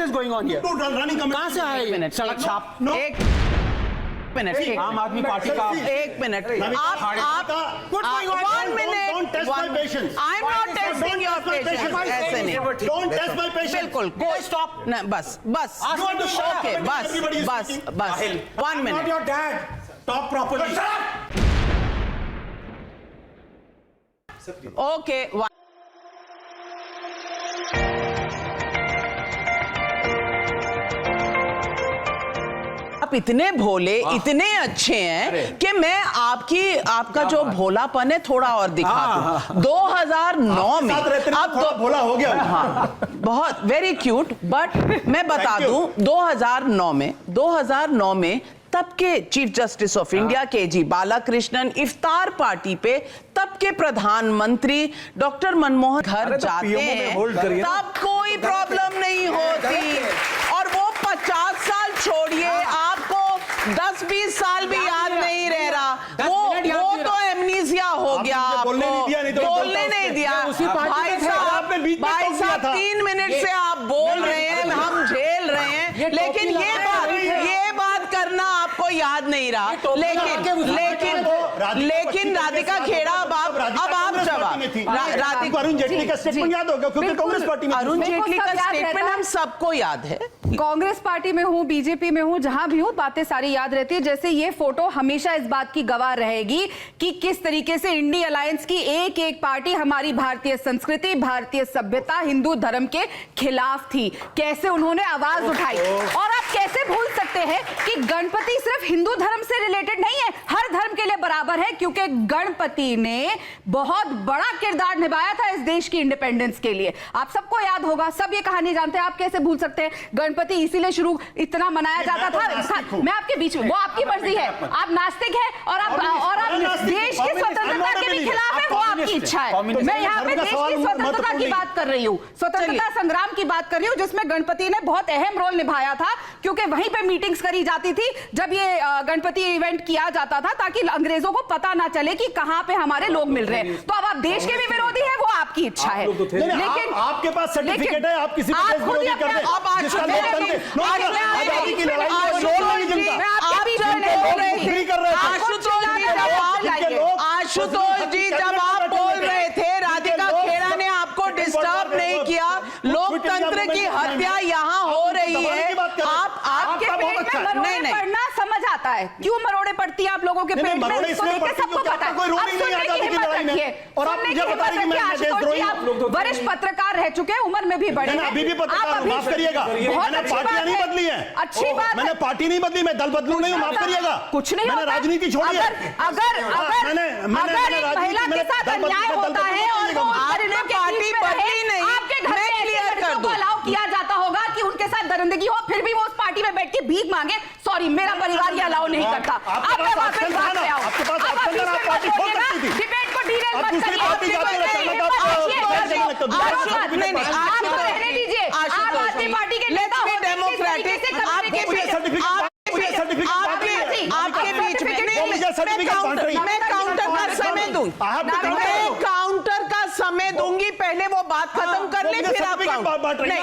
is going on here? Running comment. कहाँ से आया ये? मिनट, सड़क छाप। एक मिनट, आम आदमी पार्टी का एक मिनट, आप What's going on? 1 minute, Don't test my patience. I'm not testing your patience. ऐसे नहीं, Don't test my patience. बिल्कुल, कोई स्टॉप नहीं, बस You want to shut up? Okay, Everybody is बस speaking. 1 Not minute. your dad. Talk properly. Okay, आप इतने भोले, इतने अच्छे हैं कि मैं आपका जो भोलापन है थोड़ा और दिखा दूं। 2009 में अब तो भोला हो गया। हाँ, बहुत वेरी क्यूट, बट मैं बता दूं 2009 में तब के chief justice of India KG. Balakrishnan इफ्तार पार्टी पे तब के प्रधानमंत्री डॉक्टर मनमोहन घर जाते हैं, तब कोई प्रॉब्लम नहीं होती। और वो 50 साल छोड़िए, आपको 10-20 साल भी याद नहीं रह रहा, वो तो एमनीसिया हो गया, आपको बोलने नहीं दिया। भाई साहब 3 मिनट से आप बोल रहे हैं, हम झेल रहे हैं, लेकिन ये बात करना आपको याद नहीं रहा। लेकिन राधिका खेड़ा, अब आप जवाब। राधिका अरुण जेटली का स्टेटमेंट याद होगा, क्योंकि कांग्रेस पार्टी में अरुण जेटली का स्टेटमेंट हम सबको याद है। कांग्रेस पार्टी में हूँ, बीजेपी में हूँ, जहां भी हूँ, बातें सारी याद रहती है। जैसे ये फोटो हमेशा इस बात की गवाह रहेगी कि किस तरीके से इंडी अलायंस की एक एक पार्टी हमारी भारतीय संस्कृति, भारतीय सभ्यता, हिंदू धर्म के खिलाफ थी, कैसे उन्होंने आवाज उठाई। और आप कैसे भूल सकते हैं कि गणपति सिर्फ हिंदू धर्म से रिलेटेड नहीं है, हर धर्म के लिए बराबर है, क्योंकि गणपति ने बहुत बड़ा किरदार निभाया था इस देश की इंडिपेंडेंस के लिए। आप सबको याद होगा, सब ये कहानी जानते हैं, आप कैसे भूल सकते हैं। गणपति इसीलिए शुरू इतना मनाया जाता था। मैं आपके बीच में, वो आपकी मर्जी है, आप नास्तिक हैं और आप देश की स्वतंत्रता के भी खिलाफ है, वो आपकी इच्छा है। मैं यहाँ पे देश की स्वतंत्रता की बात कर रही हूँ, स्वतंत्रता संग्राम की बात कर रही हूँ, जिसमें गणपति ने बहुत अहम रोल निभाया था, क्योंकि वहीं पे मीटिंग्स करी जाती थी जब ये गणपति इवेंट किया जाता था, ताकि अंग्रेजों को पता ना चले कि कहां पे हमारे लोग मिल रहे हैं। तो अब आप देश के भी विरोधी हैं, वो आपकी इच्छा है, लेकिन आपके पास सर्टिफिकेट है, आप किसी भी देश विरोधी करते हैं। आशुतोष जी, जब आप बोल रहे थे, राधिका खेड़ा ने आपको डिस्टर्ब नहीं किया। लोकतंत्र की हत्या यहाँ हो रही है, आपके पेट में मरोड़े पड़ना समझ आता है। क्यों मरोड़े पड़ती है आप लोगों के पेट में, सबको पता है। वरिष्ठ पत्रकार रह चुके हैं, उम्र में भी बड़े हैं। अभी भी पत्रकार, माफ करिएगा, मैंने पार्टियां नहीं बदली है। अच्छी बात, मैंने पार्टी नहीं बदली, मैं दल बदलू नहीं हूं, माफ करिएगा। कुछ नहीं, मैंने राजनीति छोड़ी है। अगर महिला के साथ अन्याय होता है और आपने पार्टी बदली नहीं, आपके घर में क्लियर कर दो, अलाउ किया जाता होगा कि उनके साथ दरिंदगी हो, फिर भी वो उस पार्टी में बैठ के भीख मांगे। सॉरी, मेरा परिवार ये अलाउ नहीं करता। आप वापस बात पे आओ, डिबेट को डीरेल मत करिए, रहने दीजिए। आम आदमी पार्टी के नेता मैं काउंटर का समय दूंगी, पहले वो बात खत्म कर ले, फिर आप नहीं,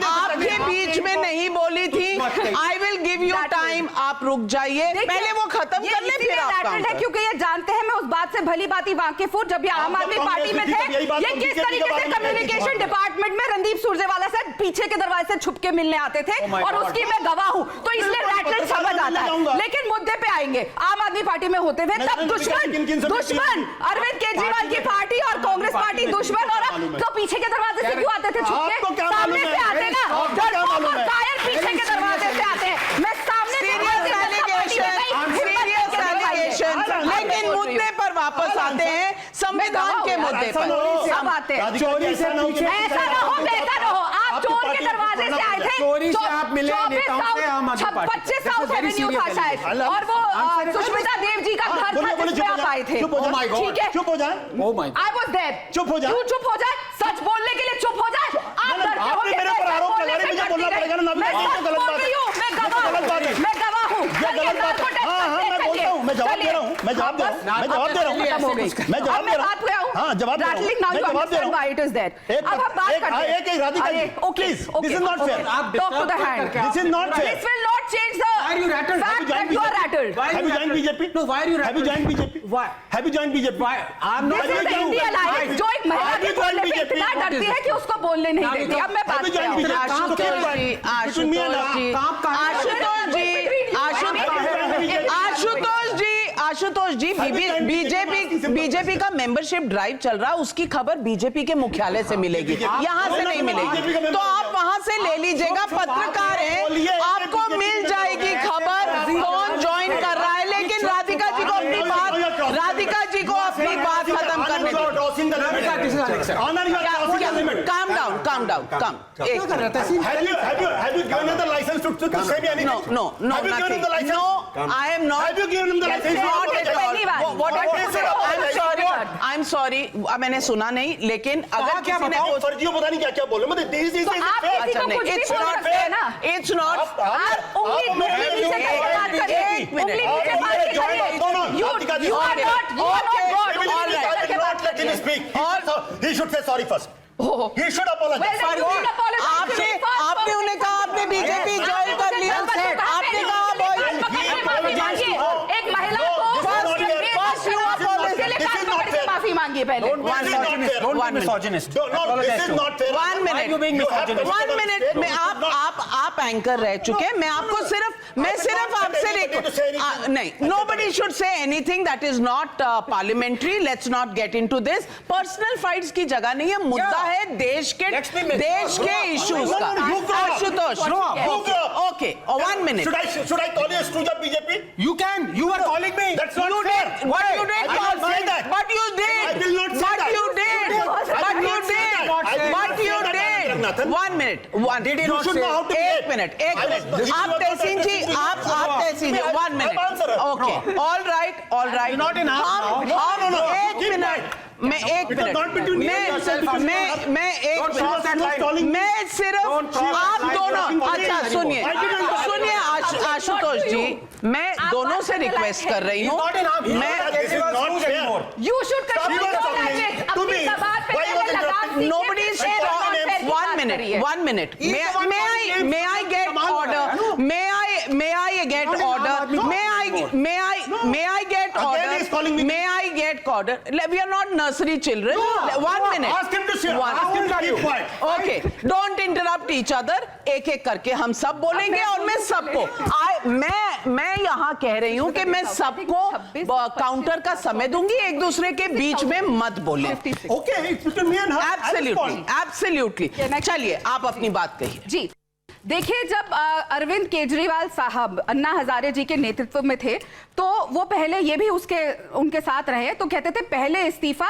आपके बीच में नहीं बोली थी। I will give you time, आप रुक जाइए, पहले वो खत्म कर ले, फिर आप है, क्योंकि ये जानते हैं मैं उस बात से भली बात वाकिफ हूँ। जब ये आम आदमी पार्टी में थे, ये किस तरीके से कम्युनिकेशन डिपार्टमेंट में रणदीप सुरजेवाला से पीछे के दरवाजे से छुप के मिलने आते थे, और उसकी मैं गवाह हूँ, तो इसलिए रैटल समझ आता है। लेकिन मुद्दे पे आएंगे, आम आदमी पार्टी में होते हुए तब दुश्मन अरविंद केजरीवाल की पार्टी और कांग्रेस पार्टी दुश्मन, और अब तो पीछे के दरवाजे से क्यों आते थे छुप के? सामने से आते ना, कायर पीछे के दरवाजे से आते हैं। मैं सामने लेकिन मुद्दे पर वापस आते हैं, संविधान के मुद्दे पर सब आते हैं। चोरी से ऐसा ना हो, आप चोर के दरवाजे से आए थे, चोरी से आप मिले नेताओं से, आम आदमी पार्टी 25 साउथ एवेन्यू था शायद, और वो सुष्मिता देव जी का घर था जिसमें आप आए थे। ठीक है, चुप हो जाए। I was there. चुप हो जाए, क्यों चुप हो जाए? सच बोलने के लिए चुप हो जाए। आप डरते हो, मेरे पर आरोप लगा रहे, मुझे बोलना पड़ेगा ना। मैं गलत बात है, मैं गवाह हूं, मैं गवाह हूं। ये गलत बात है। हाँ, मैं बोलता हूँ, मैं जवाब दे रहा हूँ। मैं जवाब दे रहा हूँ, मैं जवाब दे रहा हूँ, खत्म हो गई। मैं जवाब अब दे मैं रहा बात पे आऊं। हूँ, हाँ जवाब दे रहा हूँ, Rattling, now मैं you जवाब दे रहा understand why it is there. एक अब हम बात करते हैं। एक Radhika ji, Okay, please, okay, this is not okay. fair. Talk to the hand. This is not fair. This will not change the Why are you rattled? fact that you are rattled. Why are Have you you joined rattled? BJP? No, why are you Have you rattled? joined BJP? Why? Have you joined BJP? Why? I'm not. This is the you- India Alliance जो एक महिला Have के you joined बोलने पे BJP? इतना What is डरती है it? कि उसको बोलने नहीं देती। अब मैं बात Have you पे joined आऊं। BJP? Ashutosh ji, Between me and Ashutosh जी, काम कहाँ है? आशुतोष जी, बीजेपी का मेंबरशिप ड्राइव चल रहा है, उसकी खबर बीजेपी के मुख्यालय से मिलेगी, यहाँ से नहीं मिलेगी, तो आप वहां से ले लीजिएगा। पत्रकार है, आपको मिल जाएगी खबर कौन ज्वाइन कर रहा है, लेकिन राधिका जी को अपनी बात खत्म करने दीजिए। Calm down. Have you given him the license to say me anything? No, Have you given him the license? No, I am not. Have you given him the license? Not at all. What I What is it? I'm sorry. मैंने सुना नहीं, लेकिन अगर क्या किसी ने बताओ, फर्जियों पता नहीं क्या बोले, मतलब तो आप किसी को कुछ भी it's बोल not सकते हैं ना। it's not आप उंगली नीचे करके बात करिए। उंगली नीचे मार के करिए। You are not God. He should say sorry first. He should apologize. आपने उन्हें कहा आपने बीजेपी ज्वाइन कर लिया, आपने कहा एक महिला को माफी मांगिए पहले। Don't be misogynist. No, this is not fair. One Why are you being misogynist? 1 minute में आप एंकर रह चुके हैं, मैं आपको सिर्फ आपसे नहीं, nobody should say anything that is not parliamentary. Let's not get into this. Personal fights की जगह नहीं है, मुद्दा है देश के इश्यूज का। Ashutosh, okay, 1 minute. Should I call you a stooge of BJP? You can. You are calling me. That's not fair. But you did. I will not say that. But you did. I will not say But that. you did. But you did. But you did. 1 minute. You should know how to एक behave. Minute आप तहसीन जी, आप तहसीन जी, 1 minute. Okay, all right. Not in half now. No. एक minute, मैं एक It is not between me and yourself, because मैं एक Don't cross that line. Minute, मैं सिर्फ Don't cross that आप line. दोनों, You're अच्छा सुनिए आशुतोष जी, मैं दोनों से रिक्वेस्ट कर रही हूँ, This is not fair. You should continue Stop your talking language. to अपनी me. जबान पे Why you पहले was लगाम दीजिए, nobody is फिर talking. और फिर की बात करिए। 1 minute. May I get order? May I get order? May I get order? Again he's calling me. May I get order? We are not nursery children. 1 minute. Ask him to say. Ask him to keep quiet. Okay, don't interrupt each other. एक एक करके हम सब बोलेंगे और मैं सबको मैं यहाँ कह रही हूँ कि मैं सबको काउंटर का समय दूंगी, एक दूसरे के बीच में मत बोले। Okay, it's between me and her. Absolutely. चलिए आप अपनी बात कहिए। जी देखिए, जब अरविंद केजरीवाल साहब अन्ना हजारे जी के नेतृत्व में थे तो वो पहले ये भी उनके साथ रहे, तो कहते थे पहले इस्तीफा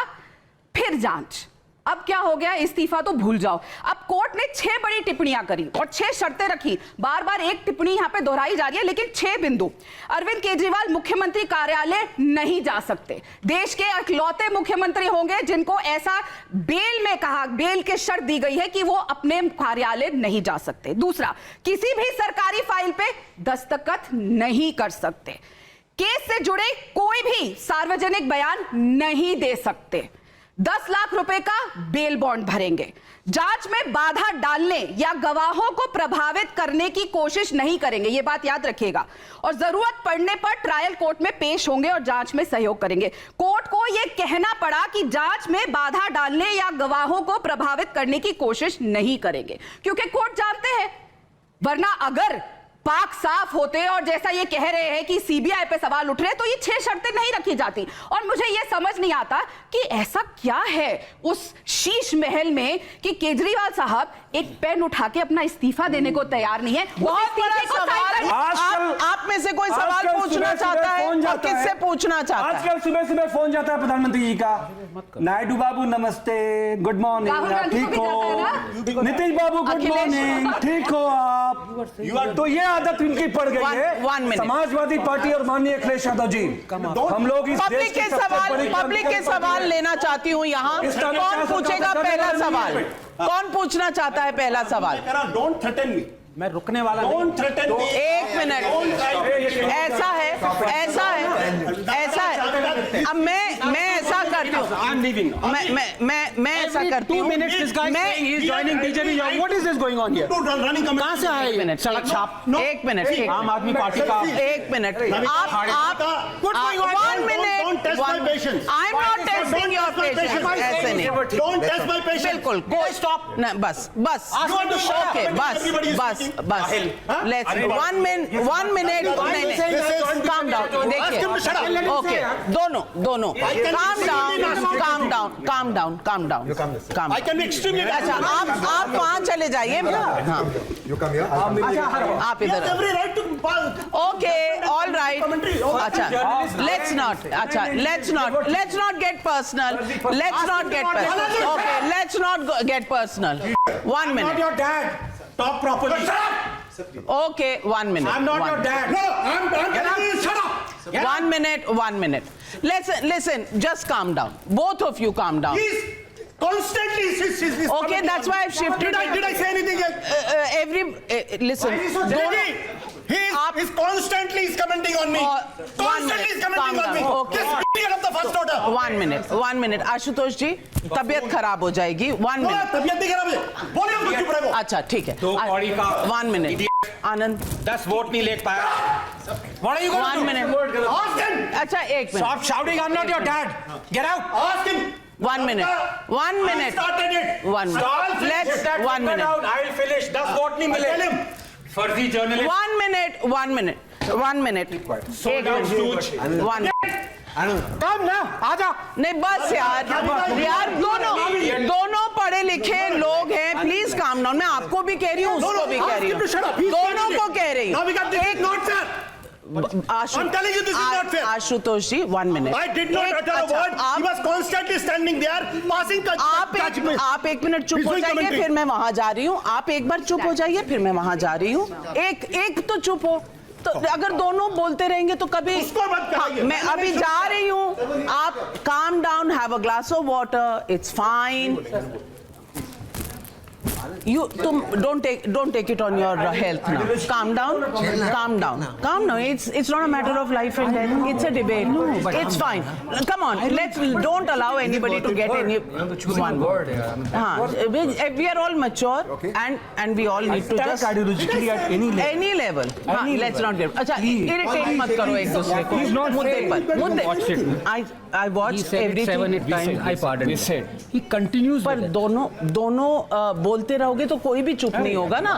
फिर जांच। अब क्या हो गया, इस्तीफा तो भूल जाओ। अब कोर्ट ने 6 बड़ी टिप्पणियां करी और 6 शर्तें रखी। बार बार एक टिप्पणी यहां पे दोहराई जा रही है, लेकिन 6 बिंदु। अरविंद केजरीवाल मुख्यमंत्री कार्यालय नहीं जा सकते, देश के इकलौते मुख्यमंत्री होंगे जिनको ऐसा बेल के शर्त दी गई है कि वो अपने कार्यालय नहीं जा सकते। दूसरा, किसी भी सरकारी फाइल पे दस्तखत नहीं कर सकते, केस से जुड़े कोई भी सार्वजनिक बयान नहीं दे सकते, 10 लाख रुपए का बेल बॉन्ड भरेंगे, जांच में बाधा डालने या गवाहों को प्रभावित करने की कोशिश नहीं करेंगे, यह बात याद रखिएगा, और जरूरत पड़ने पर ट्रायल कोर्ट में पेश होंगे और जांच में सहयोग करेंगे। कोर्ट को यह कहना पड़ा कि जांच में बाधा डालने या गवाहों को प्रभावित करने की कोशिश नहीं करेंगे, क्योंकि कोर्ट जानते हैं, वरना अगर पाक साफ होते और जैसा ये कह रहे हैं कि सीबीआई पे सवाल उठ रहे तो ये 6 शर्तें नहीं रखी जाती। और मुझे ये समझ नहीं आता कि ऐसा क्या है उस शीश महल में कि केजरीवाल साहब एक पेन उठा के अपना इस्तीफा देने को तैयार नहीं है। बहुत बड़ा सवाल, आप में से कोई सवाल पूछना चाहता है और किससे पूछना चाहता है? आजकल सुबह फोन जाता है प्रधानमंत्री जी का, नायडू बाबू नमस्ते, गुड मॉर्निंग, ठीक हो? नीतीश बाबू गुड मॉर्निंग, ठीक हो आप? तो ये आदत इनकी पड़ गई है। समाजवादी पार्टी और माननीय अखिलेश यादव जी, हम लोग इस देश पब्लिक के सवाल लेना चाहती हूँ यहाँ। कौन पूछेगा पहला सवाल? कौन पूछना चाहता है पहला सवाल? Don't threaten me. मैं रुकने वाला Don't threaten me. एक मिनट, ऐसा है अब मैं ऐसा करती हूँ, I'm leaving. मैं ऐसा करती 2 हूँ, minutes this guy मैं saying he is joining BJP. What is this going on here? Running कहाँ से आए एक ये? मिनट, सड़क छाप। एक मिनट, आम आदमी पार्टी का एक मिनट, आप What's going on? one Don't minute, test my patience. I'm not testing your patience, ऐसे नहीं, Don't test my patience. बिल्कुल, कोई stop. नहीं, बस You want to shut up okay, when everybody is बस speaking? let's 1 minute, calm down, देखिए, Ask him to shut up. okay, दोनों, calm down, I can be extremely अच्छा, आप वहाँ चले जाइए, हाँ, आप He has इधर, every right to okay, all right, अच्छा, let's not get personal, okay, let's not get personal, 1 Not minute, your dad. Talk properly. okay, 1 minute, I'm not your dad. No, I'm telling you, shut up. 1 minute, listen, just calm down, both of you calm down, He's constantly. okay, that's why I've shifted, Did I say anything else? listen, He's constantly commenting on me. Constantly is commenting on me. Okay. Just get up the first order. 1 minute, Ashutosh जी, तबीयत खराब हो जाएगी, 1 minute, तबीयत नहीं खराब है बोलिए उसको चुप रहो अच्छा ठीक है, दो कौड़ी का 1 minute, आनंद 10 वोट नहीं ले पाया. What are you going to 1 do? minute, Ask him. अच्छा 1 minute, Stop shouting. I'm not your dad. Get out. Ask him. 1 minute, 1 I minute, started it. 1 minute, Stop. let's Get that 1 paper minute, down. I'll finish. 10 vote नहीं Tell मिले. him. फर्जी journalist. 1 minute, 1 minute, Sold out stooge. 1 minute, Come now. आजा. नहीं बस यार दोनों पढ़े लिखे लोग हैं, प्लीज काम डाउन, मैं आपको भी कह रही हूँ, उसको भी कह रही हूँ, दोनों को कह रही Now we got this. हूँ, It's not fair. I'm telling you this is not fair. Ashutosh ji 1 minute, I did not utter a word. He was constantly standing there, passing judgment. आप 1 मिनट चुप He's हो doing जाइए, commentary. फिर मैं वहां जा रही हूँ, आप एक बार चुप हो जाइए, फिर मैं वहां जा रही हूँ, एक तो चुप हो, तो अगर दोनों बोलते रहेंगे तो कभी उसको मत कराइए। मैं अभी जा रही हूँ, आप calm down, have a glass of water, it's fine, तुम don't take it on your health now. Calm down. It's not a matter of life and death. It's a debate. It's fine. Come on. Don't allow anybody to get any one word. We are all mature and we all need to just ideologically at any level. let's not get. अच्छा, irritate मत करो एक दूसरे को. मुद्दे. I watched everything. 7-8 times. I pardon. We said he continues. पर दोनों बोलते रहोगे तो कोई भी चुप नहीं होगा ना.